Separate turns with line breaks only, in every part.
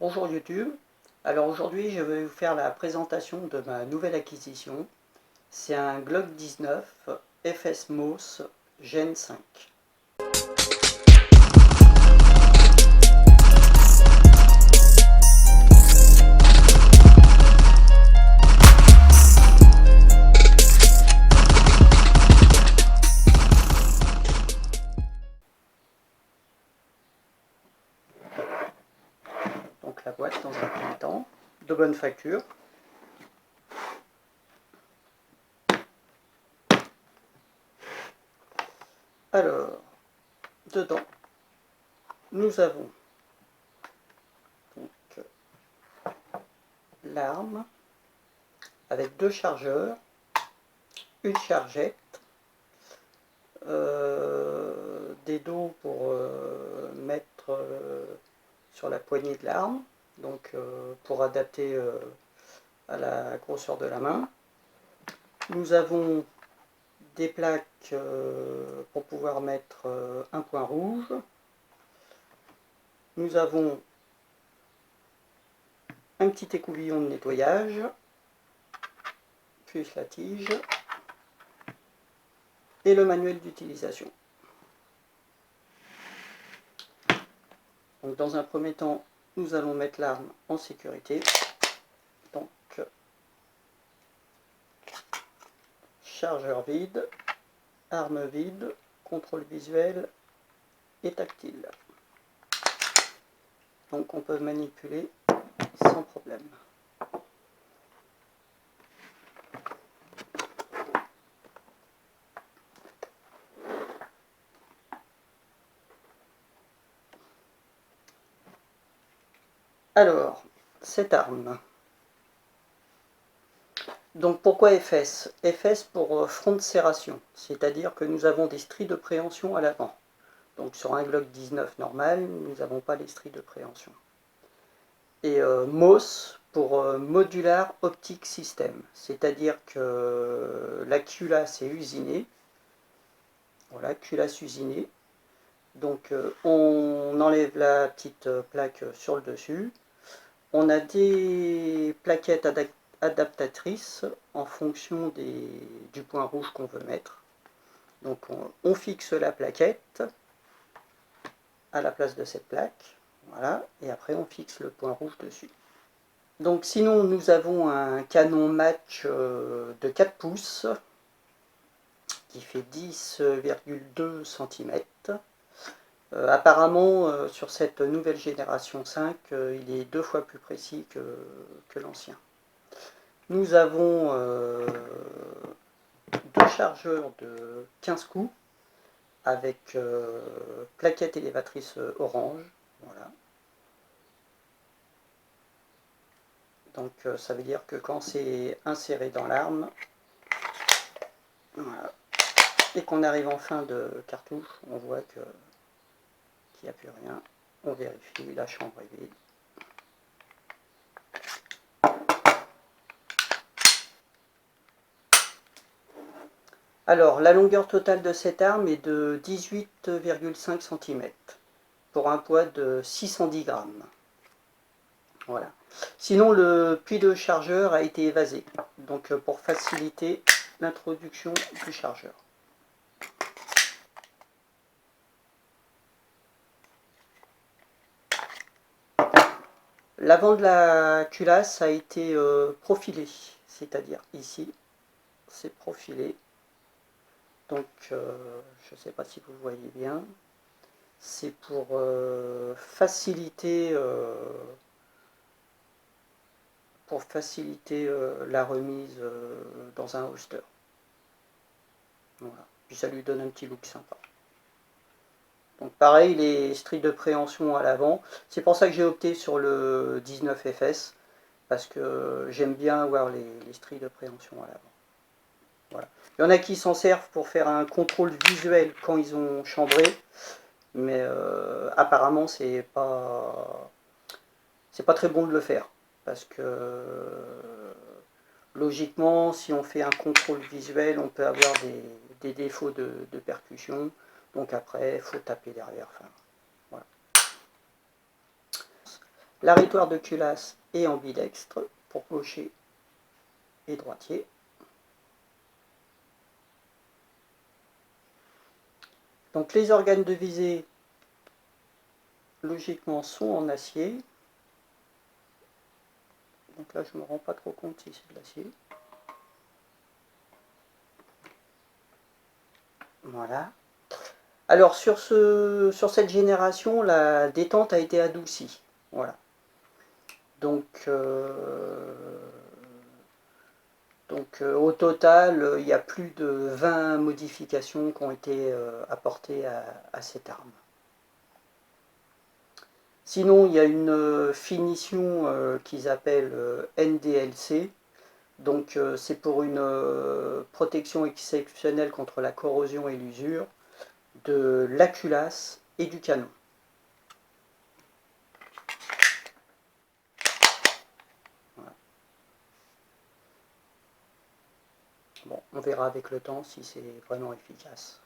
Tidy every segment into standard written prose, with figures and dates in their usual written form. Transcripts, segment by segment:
Bonjour YouTube, alors aujourd'hui je vais vous faire la présentation de ma nouvelle acquisition. C'est un Glock 19 FS MOS Gen 5. Donc la boîte dans un premier temps, de bonne facture. Alors, dedans, nous avons donc l'arme avec deux chargeurs, une chargette, des dos pour mettre sur la poignée de l'arme, donc pour adapter à la grosseur de la main. Nous avons des plaques pour pouvoir mettre un point rouge. Nous avons un petit écouvillon de nettoyage, plus la tige, et le manuel d'utilisation. Donc dans un premier temps, nous allons mettre l'arme en sécurité. Donc chargeur vide, arme vide, contrôle visuel et tactile. Donc on peut manipuler sans problème. Alors, cette arme. Donc pourquoi FS? FS pour front de serration, c'est-à-dire que nous avons des stries de préhension à l'avant. Donc sur un Glock 19 normal, nous n'avons pas les stries de préhension. Et MOS pour Modular Optic System, c'est-à-dire que la culasse est usinée. Voilà, culasse usinée. Donc on enlève la petite plaque sur le dessus. On a des plaquettes adaptatrices en fonction du point rouge qu'on veut mettre. Donc on fixe la plaquette à la place de cette plaque, voilà, et après on fixe le point rouge dessus. Donc sinon nous avons un canon match de 4 pouces qui fait 10,2 cm. Apparemment sur cette nouvelle génération 5, il est 2 fois plus précis que l'ancien. Nous avons deux chargeurs de 15 coups avec plaquette élévatrice orange. Voilà. Donc ça veut dire que quand c'est inséré dans l'arme, voilà, et qu'on arrive en fin de cartouche, on voit qu'il n'y a plus rien. On vérifie, la chambre est vide. Alors, la longueur totale de cette arme est de 18,5 cm pour un poids de 610 grammes. Voilà. Sinon, le puits de chargeur a été évasé, donc pour faciliter l'introduction du chargeur. L'avant de la culasse a été profilé, c'est-à-dire ici, c'est profilé. Donc, je ne sais pas si vous voyez bien. C'est pour faciliter la remise dans un holster. Voilà. Puis ça lui donne un petit look sympa. Donc pareil, les stries de préhension à l'avant. C'est pour ça que j'ai opté sur le 19 FS, parce que j'aime bien avoir les stries de préhension à l'avant. Voilà. Il y en a qui s'en servent pour faire un contrôle visuel quand ils ont chambré, mais apparemment c'est pas très bon de le faire, parce que logiquement, si on fait un contrôle visuel, on peut avoir des défauts de percussion, donc après il faut taper derrière. Enfin, voilà. L'arrêtoir de culasse est ambidextre pour gaucher et droitier. Donc les organes de visée, logiquement, sont en acier. Donc là, je ne me rends pas trop compte si c'est de l'acier. Voilà. Alors sur cette génération, la détente a été adoucie. Voilà. Donc au total, il y a plus de 20 modifications qui ont été apportées à cette arme. Sinon, il y a une finition qu'ils appellent NDLC. Donc c'est pour une protection exceptionnelle contre la corrosion et l'usure de la culasse et du canon. Voilà. Bon, on verra avec le temps si c'est vraiment efficace.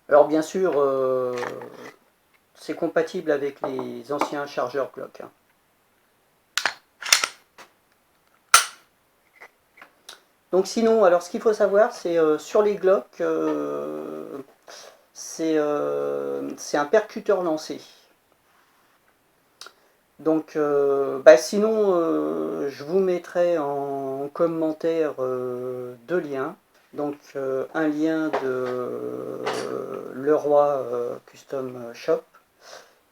Alors bien sûr, c'est compatible avec les anciens chargeurs Glock. Donc sinon, alors ce qu'il faut savoir, c'est sur les Glock, c'est un percuteur lancé. Donc sinon, je vous mettrai en commentaire deux liens. Donc un lien de Leroy Custom Shop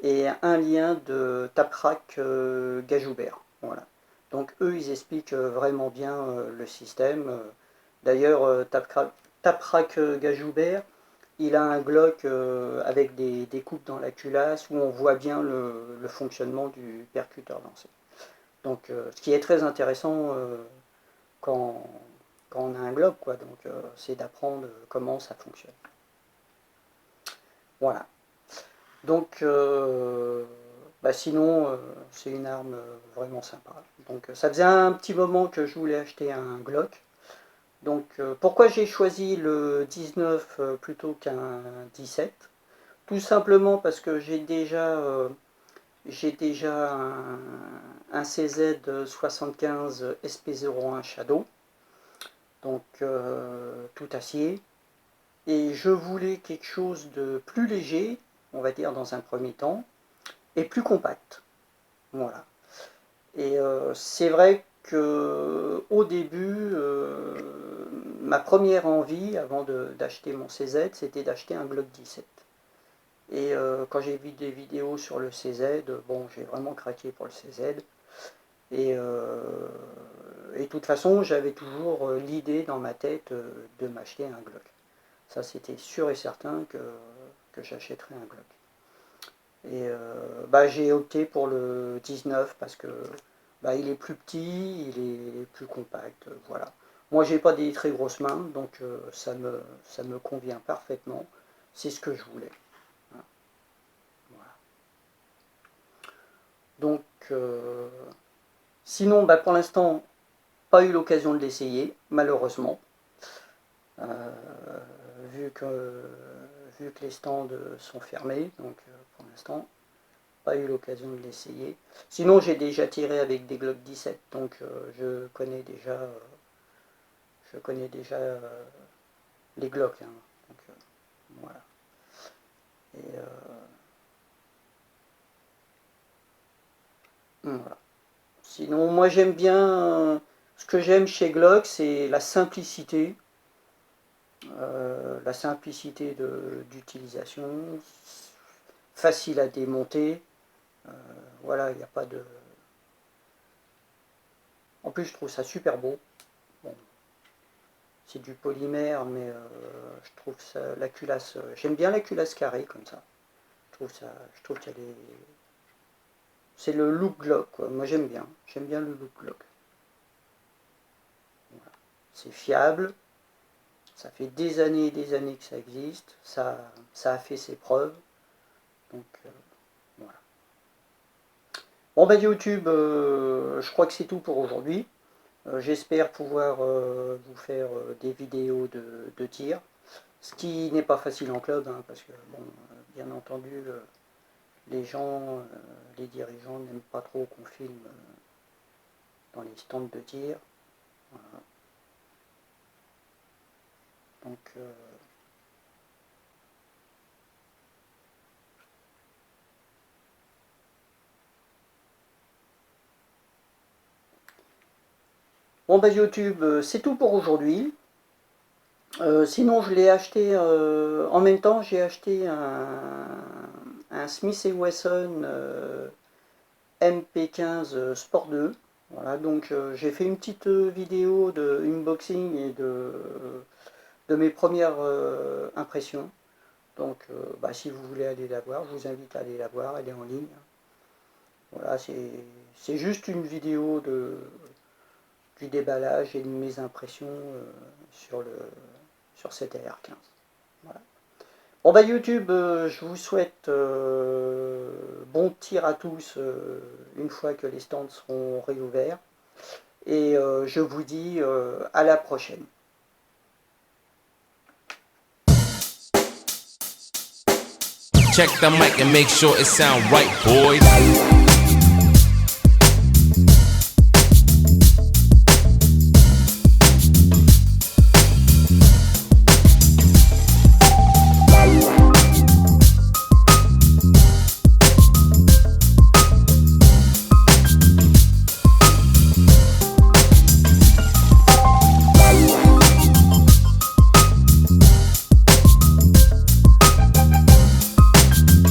et un lien de Taprac Gajoubert. Voilà. Donc eux, ils expliquent vraiment bien le système. D'ailleurs, Taprac Gajoubert, il a un Glock avec des coupes dans la culasse où on voit bien le fonctionnement du percuteur lancé. Donc ce qui est très intéressant quand on a un Glock, quoi. Donc c'est d'apprendre comment ça fonctionne. Voilà. Donc sinon c'est une arme vraiment sympa. Donc ça faisait un petit moment que je voulais acheter un Glock. Donc pourquoi j'ai choisi le 19 plutôt qu'un 17? Tout simplement parce que j'ai déjà un CZ75 SP01 Shadow, donc tout acier, et je voulais quelque chose de plus léger, on va dire dans un premier temps, et plus compact. Voilà. Et c'est vrai que au début, ma première envie, avant d'acheter mon CZ, c'était d'acheter un Glock 17. Et quand j'ai vu des vidéos sur le CZ, bon, j'ai vraiment craqué pour le CZ. Et de toute façon, j'avais toujours l'idée dans ma tête de m'acheter un Glock. Ça, c'était sûr et certain que j'achèterais un Glock. Et j'ai opté pour le 19 parce que il est plus petit, il est plus compact, voilà. Moi, j'ai pas des très grosses mains, donc ça me convient parfaitement. C'est ce que je voulais. Voilà. Donc, sinon, pour l'instant, pas eu l'occasion de l'essayer, malheureusement. Vu que les stands sont fermés, donc pour l'instant, pas eu l'occasion de l'essayer. Sinon, j'ai déjà tiré avec des Glock 17, donc je connais déjà les Glock. Hein, donc, voilà. Et voilà. Sinon, moi j'aime bien. Ce que j'aime chez Glock, c'est la simplicité. D'utilisation, facile à démonter. Voilà, il n'y a pas de. En plus, je trouve ça super beau. Bon, c'est du polymère, mais je trouve ça, la culasse. J'aime bien la culasse carrée comme ça. Je trouve qu'elle est. C'est le look Glock, quoi. Moi j'aime bien. J'aime bien le look Glock. Voilà. C'est fiable. Ça fait des années et des années que ça existe. Ça a fait ses preuves. Donc voilà. Bon YouTube, je crois que c'est tout pour aujourd'hui. J'espère pouvoir vous faire des vidéos de tir. Ce qui n'est pas facile en club, hein, parce que bon, bien entendu, les gens les dirigeants n'aiment pas trop qu'on filme dans les stands de tir. Voilà. Donc bon bah YouTube, c'est tout pour aujourd'hui. Sinon je l'ai acheté en même temps, j'ai acheté un Smith & Wesson MP15 Sport 2. Voilà, donc j'ai fait une petite vidéo de unboxing et de mes premières impressions. Donc bah, si vous voulez aller la voir, je vous invite à aller la voir, elle est en ligne. Voilà, c'est juste une vidéo du déballage et de mes impressions sur cette AR15. Voilà. Bon bah YouTube, je vous souhaite bon tir à tous une fois que les stands seront réouverts. Et je vous dis à la prochaine.
Check the mic and make sure it sound right, boys.